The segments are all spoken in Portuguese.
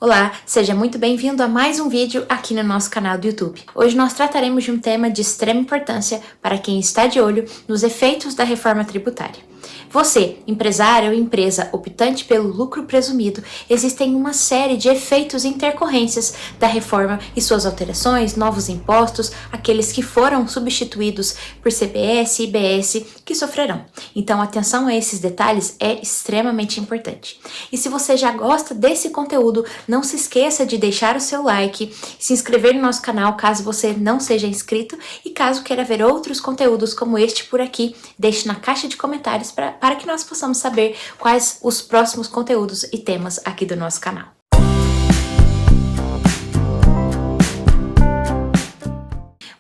Olá, seja muito bem-vindo a mais um vídeo aqui no nosso canal do YouTube. Hoje nós trataremos de um tema de extrema importância para quem está de olho nos efeitos da reforma tributária. Você, empresário ou empresa optante pelo lucro presumido, existem uma série de efeitos e intercorrências da reforma e suas alterações, novos impostos, aqueles que foram substituídos por CBS e IBS que sofrerão. Então, atenção a esses detalhes é extremamente importante. E se você já gosta desse conteúdo, não se esqueça de deixar o seu like, se inscrever no nosso canal caso você não seja inscrito e caso queira ver outros conteúdos como este por aqui, deixe na caixa de comentários para que nós possamos saber quais os próximos conteúdos e temas aqui do nosso canal.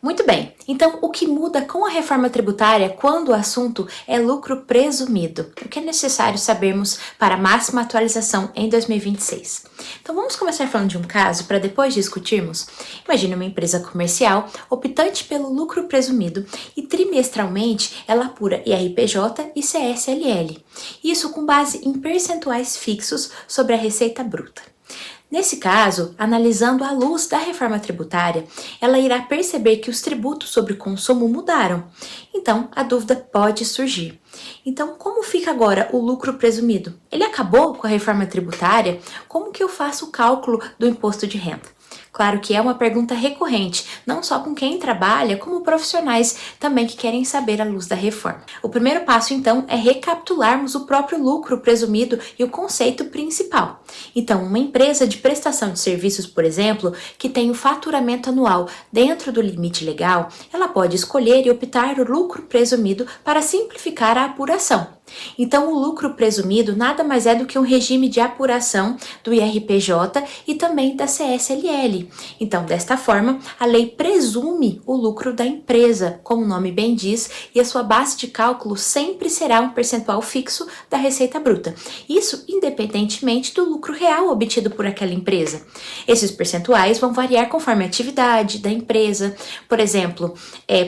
Muito bem, então o que muda com a reforma tributária quando o assunto é lucro presumido? O que é necessário sabermos para a máxima atualização em 2026? Então vamos começar falando de um caso para depois discutirmos. Imagine uma empresa comercial optante pelo lucro presumido e trimestralmente ela apura IRPJ e CSLL. Isso com base em percentuais fixos sobre a receita bruta. Nesse caso, analisando à luz da reforma tributária, ela irá perceber que os tributos sobre consumo mudaram. Então, a dúvida pode surgir. Então, como fica agora o lucro presumido? Ele acabou com a reforma tributária? Como que eu faço o cálculo do imposto de renda? Claro que é uma pergunta recorrente, não só com quem trabalha, como profissionais também que querem saber à luz da reforma. O primeiro passo, então, é recapitularmos o próprio lucro presumido e o conceito principal. Então, uma empresa de prestação de serviços, por exemplo, que tem o faturamento anual dentro do limite legal, ela pode escolher e optar o lucro presumido para simplificar a apuração. Então, o lucro presumido nada mais é do que um regime de apuração do IRPJ e também da CSLL. Então, desta forma, a lei presume o lucro da empresa, como o nome bem diz, e a sua base de cálculo sempre será um percentual fixo da receita bruta. Isso independentemente do lucro real obtido por aquela empresa. Esses percentuais vão variar conforme a atividade da empresa. Por exemplo,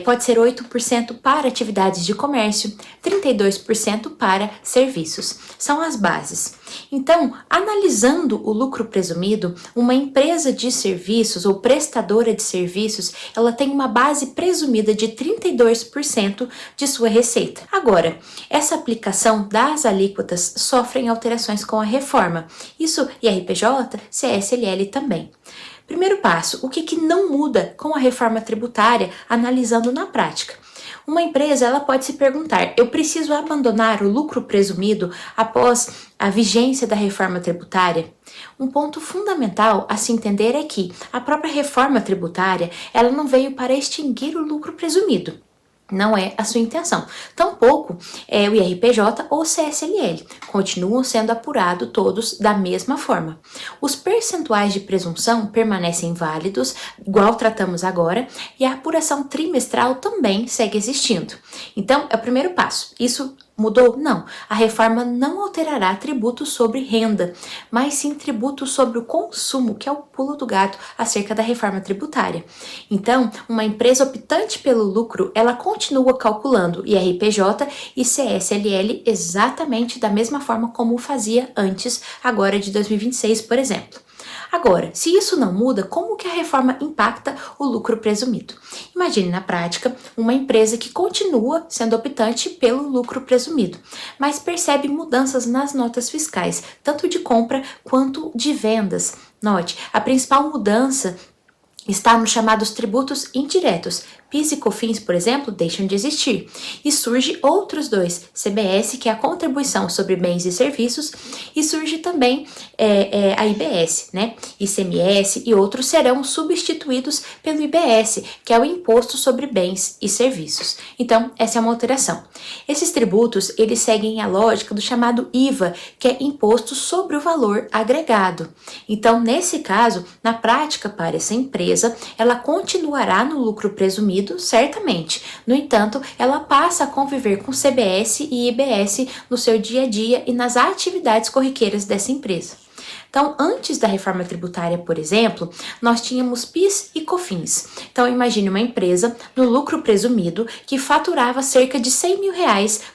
pode ser 8% para atividades de comércio, 32% para serviços. São as bases. Então, analisando o lucro presumido, uma empresa de serviços ou prestadora de serviços, ela tem uma base presumida de 32% de sua receita. Agora, essa aplicação das alíquotas sofrem alterações com a reforma. Isso IRPJ, CSLL também. Primeiro passo, o que não muda com a reforma tributária, analisando na prática? Uma empresa ela pode se perguntar, eu preciso abandonar o lucro presumido após a vigência da reforma tributária? Um ponto fundamental a se entender é que a própria reforma tributária ela não veio para extinguir o lucro presumido. Não é a sua intenção. Tampouco é o IRPJ ou CSLL. Continuam sendo apurados todos da mesma forma. Os percentuais de presunção permanecem válidos, igual tratamos agora, e a apuração trimestral também segue existindo. Então, é o primeiro passo. Isso mudou? Não. A reforma não alterará tributos sobre renda, mas sim tributos sobre o consumo, que é o pulo do gato acerca da reforma tributária. Então, uma empresa optante pelo lucro, ela continua calculando IRPJ e CSLL exatamente da mesma forma como fazia antes, agora de 2026, por exemplo. Agora, se isso não muda, como que a reforma impacta o lucro presumido? Imagine na prática uma empresa que continua sendo optante pelo lucro presumido, mas percebe mudanças nas notas fiscais, tanto de compra quanto de vendas. Note, a principal mudança está nos chamados tributos indiretos. PIS e COFINS, por exemplo, deixam de existir. E surge outros dois, CBS, que é a contribuição sobre bens e serviços, e surge também a IBS, né? ICMS e outros serão substituídos pelo IBS, que é o Imposto sobre Bens e Serviços. Então, essa é uma alteração. Esses tributos, eles seguem a lógica do chamado IVA, que é Imposto sobre o Valor Agregado. Então, nesse caso, na prática, para essa empresa, ela continuará no lucro presumido, certamente. No entanto, ela passa a conviver com CBS e IBS no seu dia a dia e nas atividades corriqueiras dessa empresa. Então, antes da reforma tributária, por exemplo, nós tínhamos PIS e COFINS. Então, imagine uma empresa no lucro presumido que faturava cerca de R$100 mil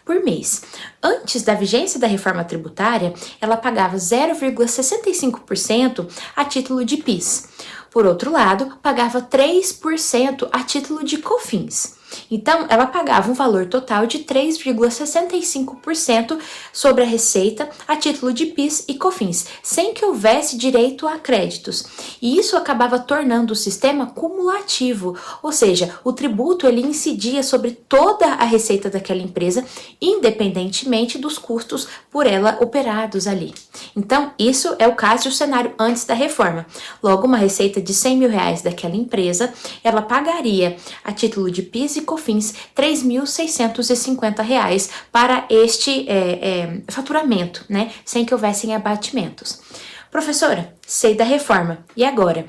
por mês. Antes da vigência da reforma tributária, ela pagava 0,65% a título de PIS. Por outro lado, pagava 3% a título de COFINS. Então, ela pagava um valor total de 3,65% sobre a receita a título de PIS e COFINS, sem que houvesse direito a créditos. E isso acabava tornando o sistema cumulativo, ou seja, o tributo ele incidia sobre toda a receita daquela empresa, independentemente dos custos por ela operados ali. Então, isso é o caso do cenário antes da reforma. Logo, uma receita de R$100 mil daquela empresa, ela pagaria a título de PIS e COFINS R$3.650 para este faturamento, né? Sem que houvessem abatimentos. Professora, sei da reforma, e agora?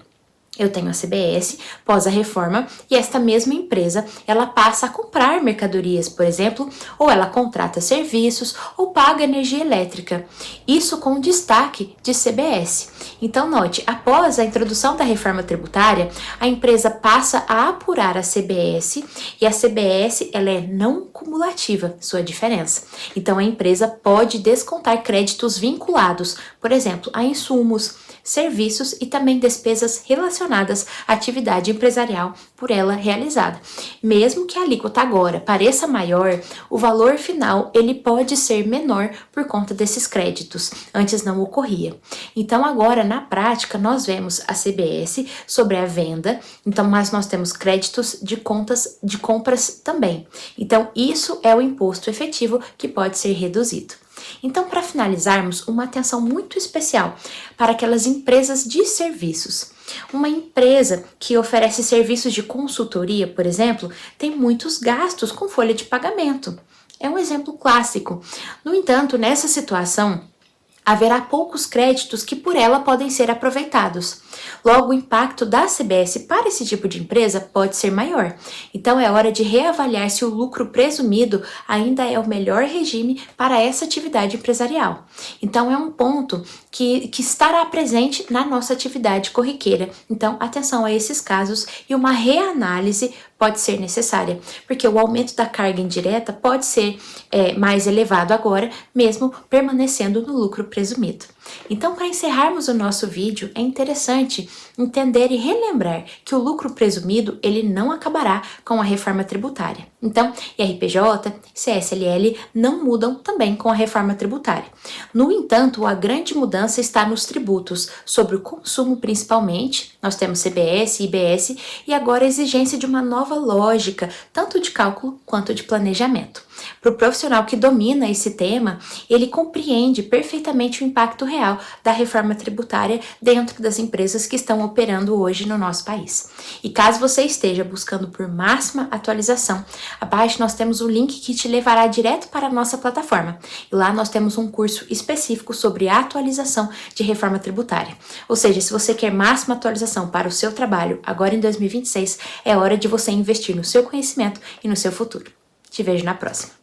Eu tenho a CBS pós a reforma e esta mesma empresa, ela passa a comprar mercadorias, por exemplo, ou ela contrata serviços ou paga energia elétrica. Isso com destaque de CBS. Então, note, após a introdução da reforma tributária, a empresa passa a apurar a CBS e a CBS, ela é não cumulativa, sua diferença. Então, a empresa pode descontar créditos vinculados, por exemplo, a insumos, serviços e também despesas relacionadas à atividade empresarial por ela realizada. Mesmo que a alíquota agora pareça maior, o valor final ele pode ser menor por conta desses créditos. Antes não ocorria. Então agora na prática nós vemos a CBS sobre a venda, mas nós temos créditos de contas de compras também. Então isso é o imposto efetivo que pode ser reduzido. Então, para finalizarmos, uma atenção muito especial para aquelas empresas de serviços. Uma empresa que oferece serviços de consultoria, por exemplo, tem muitos gastos com folha de pagamento. É um exemplo clássico. No entanto, nessa situação, haverá poucos créditos que por ela podem ser aproveitados. Logo, o impacto da CBS para esse tipo de empresa pode ser maior. Então, é hora de reavaliar se o lucro presumido ainda é o melhor regime para essa atividade empresarial. Então, é um ponto que estará presente na nossa atividade corriqueira. Então, atenção a esses casos e uma reanálise pode ser necessária, porque o aumento da carga indireta pode ser mais elevado agora, mesmo permanecendo no lucro presumido. Então, para encerrarmos o nosso vídeo, é interessante entender e relembrar que o lucro presumido ele não acabará com a reforma tributária. Então, IRPJ, CSLL não mudam também com a reforma tributária. No entanto, a grande mudança está nos tributos sobre o consumo principalmente. Nós temos CBS, IBS e agora a exigência de uma nova lógica, tanto de cálculo quanto de planejamento. Para o profissional que domina esse tema, ele compreende perfeitamente o impacto real da reforma tributária dentro das empresas que estão operando hoje no nosso país. E caso você esteja buscando por máxima atualização, abaixo nós temos um link que te levará direto para a nossa plataforma. E lá nós temos um curso específico sobre a atualização de reforma tributária. Ou seja, se você quer máxima atualização para o seu trabalho agora em 2026, é hora de você investir no seu conhecimento e no seu futuro. Te vejo na próxima.